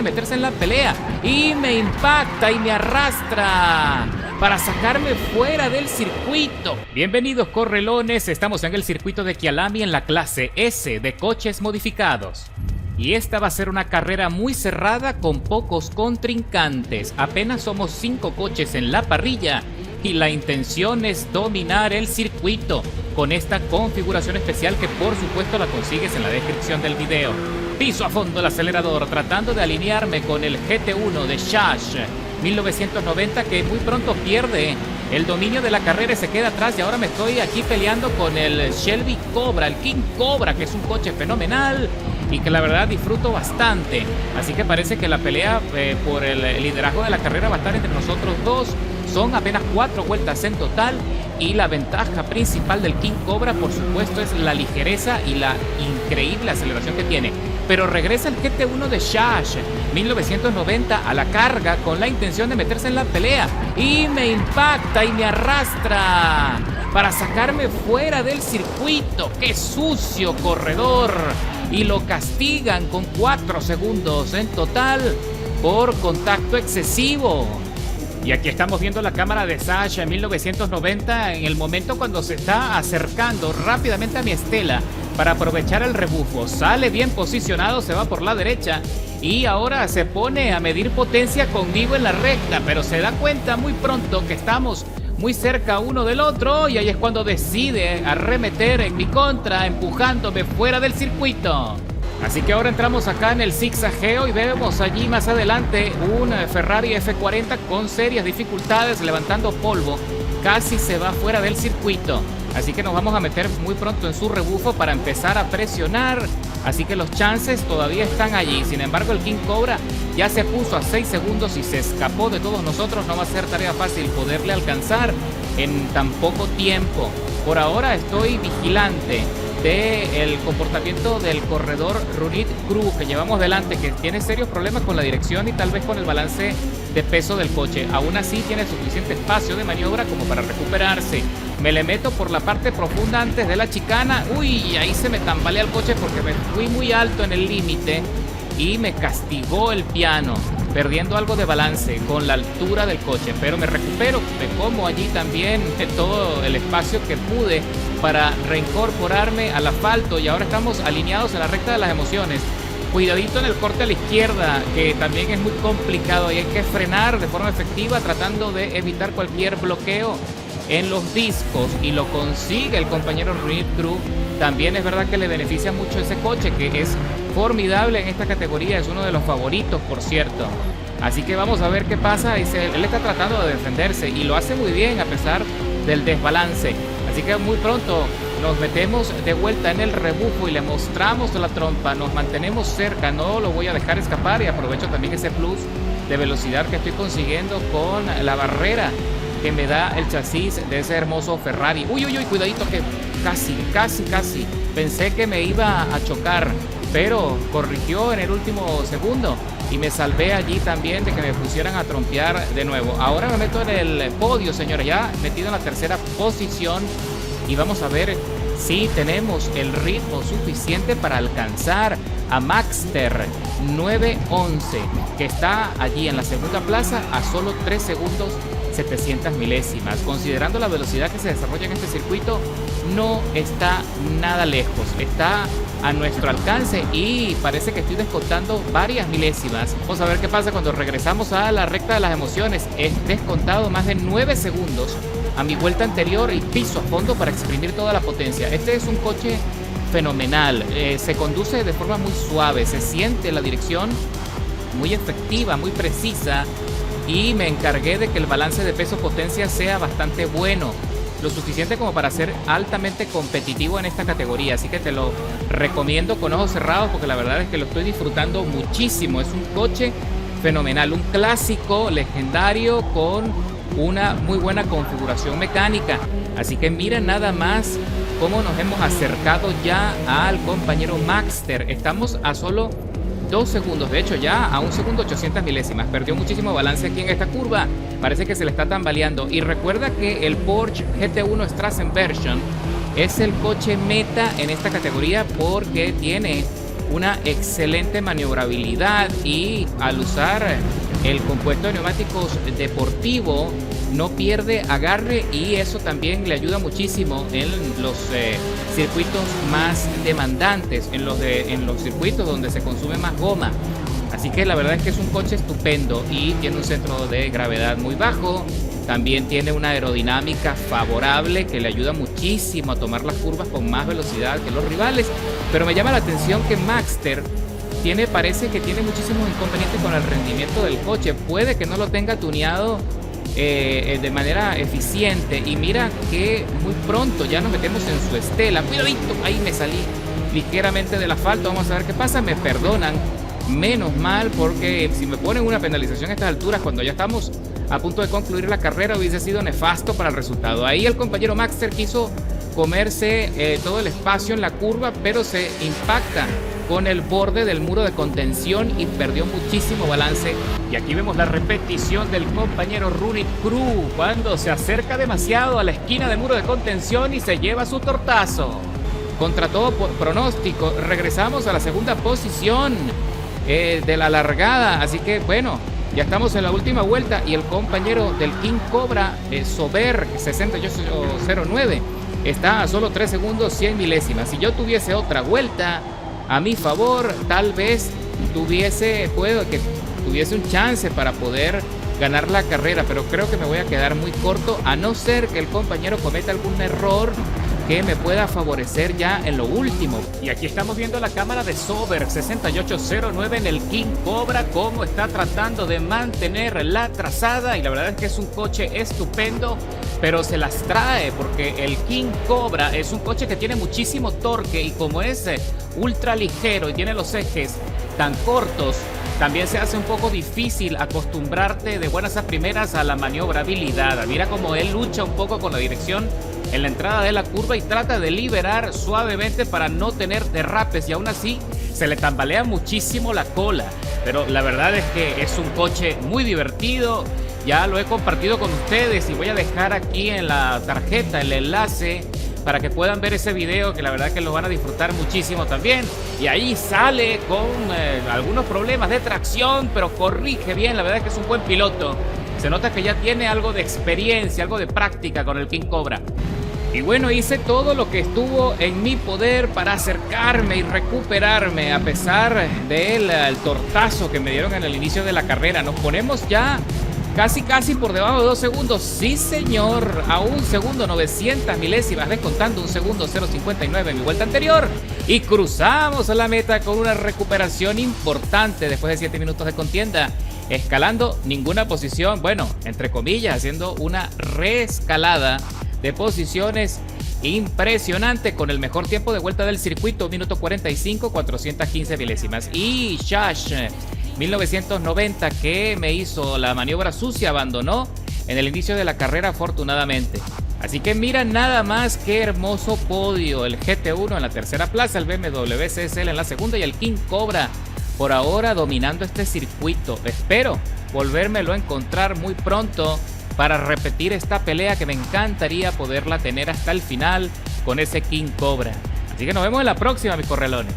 meterse en la pelea y me impacta y me arrastra para sacarme fuera del circuito. Bienvenidos correlones, estamos en el circuito de Kyalami en la clase S de coches modificados. Y esta va a ser una carrera muy cerrada con pocos contrincantes. Apenas somos 5 coches en la parrilla y la intención es dominar el circuito con esta configuración especial que por supuesto la consigues en la descripción del video. Piso a fondo el acelerador tratando de alinearme con el GT1 de Shash 1990 que muy pronto pierde el dominio de la carrera y se queda atrás, y ahora me estoy aquí peleando con el Shelby Cobra, el King Cobra, que es un coche fenomenal y que la verdad disfruto bastante. Así que parece que la pelea por el liderazgo de la carrera va a estar entre nosotros dos. Son apenas 4 vueltas en total y la ventaja principal del King Cobra, por supuesto, es la ligereza y la increíble aceleración que tiene. Pero regresa el GT1 de Shash 1990 a la carga con la intención de meterse en la pelea y me impacta y me arrastra para sacarme fuera del circuito. ¡Qué sucio corredor! Y lo castigan con 4 segundos en total por contacto excesivo. Y aquí estamos viendo la cámara de Shash en 1990 en el momento cuando se está acercando rápidamente a mi Estela para aprovechar el rebufo. Sale bien posicionado, se va por la derecha y ahora se pone a medir potencia conmigo en la recta, pero se da cuenta muy pronto que estamos muy cerca uno del otro y ahí es cuando decide arremeter en mi contra, empujándome fuera del circuito. Así que ahora entramos acá en el zigzagueo y vemos allí más adelante un Ferrari F40 con serias dificultades levantando polvo. Casi se va fuera del circuito. Así que nos vamos a meter muy pronto en su rebufo para empezar a presionar. Así que los chances todavía están allí. Sin embargo, el King Cobra ya se puso a 6 segundos y se escapó de todos nosotros. No va a ser tarea fácil poderle alcanzar en tan poco tiempo. Por ahora estoy vigilante del comportamiento del corredor Runit Crew que llevamos delante, que tiene serios problemas con la dirección y tal vez con el balance de peso del coche. Aún así tiene suficiente espacio de maniobra como para recuperarse. Me le meto por la parte profunda antes de la chicana. Uy, ahí se me tambalea el coche porque me fui muy alto en el límite y me castigó el piano, perdiendo algo de balance con la altura del coche, pero me recupero, me como allí también todo el espacio que pude para reincorporarme al asfalto y ahora estamos alineados en la recta de las emociones. Cuidadito en el corte a la izquierda, que también es muy complicado y hay que frenar de forma efectiva tratando de evitar cualquier bloqueo en los discos, y lo consigue el compañero Runit Crew. También es verdad que le beneficia mucho ese coche, que es formidable en esta categoría, es uno de los favoritos, por cierto. Así que vamos a ver qué pasa. Él está tratando de defenderse y lo hace muy bien a pesar del desbalance. Así que muy pronto nos metemos de vuelta en el rebufo y le mostramos la trompa. Nos mantenemos cerca, no lo voy a dejar escapar, y aprovecho también ese plus de velocidad que estoy consiguiendo con la barrera que me da el chasis de ese hermoso Ferrari. Uy, uy, uy, cuidadito que casi pensé que me iba a chocar, pero corrigió en el último segundo y me salvé allí también de que me pusieran a trompear de nuevo. Ahora me meto en el podio, señores, ya metido en la tercera posición, y vamos a ver si tenemos el ritmo suficiente para alcanzar a Maxter 911, que está allí en la segunda plaza a solo 3 segundos 700 milésimas. Considerando la velocidad que se desarrolla en este circuito, no está nada lejos, está a nuestro alcance y parece que estoy descontando varias milésimas. Vamos a ver qué pasa cuando regresamos a la recta de las emociones. He descontado más de 9 segundos a mi vuelta anterior y piso a fondo para exprimir toda la potencia. Este es un coche fenomenal, se conduce de forma muy suave, se siente la dirección muy efectiva, muy precisa, y me encargué de que el balance de peso-potencia sea bastante bueno, lo suficiente como para ser altamente competitivo en esta categoría. Así que te lo recomiendo con ojos cerrados porque la verdad es que lo estoy disfrutando muchísimo. Es un coche fenomenal, un clásico legendario con una muy buena configuración mecánica. Así que miren nada más cómo nos hemos acercado ya al compañero Maxter. Estamos a solo 2 segundos, de hecho ya a 1 segundo 800 milésimas. Perdió muchísimo balance aquí en esta curva, parece que se le está tambaleando. Y recuerda que el Porsche GT1 Strassen Version es el coche meta en esta categoría porque tiene una excelente maniobrabilidad y al usar el compuesto de neumáticos deportivo no pierde agarre, y eso también le ayuda muchísimo en los circuitos más demandantes, en los circuitos donde se consume más goma. Así que la verdad es que es un coche estupendo y tiene un centro de gravedad muy bajo. También tiene una aerodinámica favorable que le ayuda muchísimo a tomar las curvas con más velocidad que los rivales. Pero me llama la atención que Maxter parece que tiene muchísimos inconvenientes con el rendimiento del coche. Puede que no lo tenga tuneado de manera eficiente, y mira que muy pronto ya nos metemos en su estela. Cuidadito, ahí me salí ligeramente del asfalto. Vamos a ver qué pasa. Me perdonan, menos mal, porque si me ponen una penalización a estas alturas cuando ya estamos a punto de concluir la carrera hubiese sido nefasto para el resultado. Ahí el compañero Maxter quiso comerse todo el espacio en la curva, pero se impacta con el borde del muro de contención y perdió muchísimo balance. Y aquí vemos la repetición del compañero Runit Crew cuando se acerca demasiado a la esquina del muro de contención y se lleva su tortazo. Contra todo pronóstico, regresamos a la segunda posición de la largada. Así que bueno, ya estamos en la última vuelta y el compañero del King Cobra, Sober 6809, está a solo 3 segundos 100 milésimas. Si yo tuviese otra vuelta a mi favor, tal vez tuviese un chance para poder ganar la carrera, pero creo que me voy a quedar muy corto, a no ser que el compañero cometa algún error que me pueda favorecer ya en lo último. Y aquí estamos viendo la cámara de Sober 6809 en el King Cobra, cómo está tratando de mantener la trazada, y la verdad es que es un coche estupendo, pero se las trae porque el King Cobra es un coche que tiene muchísimo torque, y como es ultra ligero y tiene los ejes tan cortos, también se hace un poco difícil acostumbrarte de buenas a primeras a la maniobrabilidad. Mira cómo él lucha un poco con la dirección en la entrada de la curva y trata de liberar suavemente para no tener derrapes, y aún así se le tambalea muchísimo la cola. Pero la verdad es que es un coche muy divertido. Ya lo he compartido con ustedes y voy a dejar aquí en la tarjeta el enlace para que puedan ver ese video, que la verdad que lo van a disfrutar muchísimo también. Y ahí sale con algunos problemas de tracción, pero corrige bien. La verdad es que es un buen piloto. Se nota que ya tiene algo de experiencia, algo de práctica con el King Cobra. Y bueno, hice todo lo que estuvo en mi poder para acercarme y recuperarme a pesar del tortazo que me dieron en el inicio de la carrera. Nos ponemos ya casi por debajo de 2 segundos. Sí, señor, a 1 segundo 900 milésimas, descontando 1 segundo 0.59 en mi vuelta anterior. Y cruzamos a la meta con una recuperación importante después de 7 minutos de contienda, escalando ninguna posición, bueno, entre comillas, haciendo una reescalada de posiciones impresionante con el mejor tiempo de vuelta del circuito, 1 minuto 45, 415 milésimas. Y Shash 1990, que me hizo la maniobra sucia, abandonó en el inicio de la carrera afortunadamente. Así que mira nada más qué hermoso podio: el GT1 en la tercera plaza, el BMW CSL en la segunda y el King Cobra por ahora dominando este circuito. Espero volvérmelo a encontrar muy pronto para repetir esta pelea, que me encantaría poderla tener hasta el final con ese King Cobra. Así que nos vemos en la próxima, mis correlones.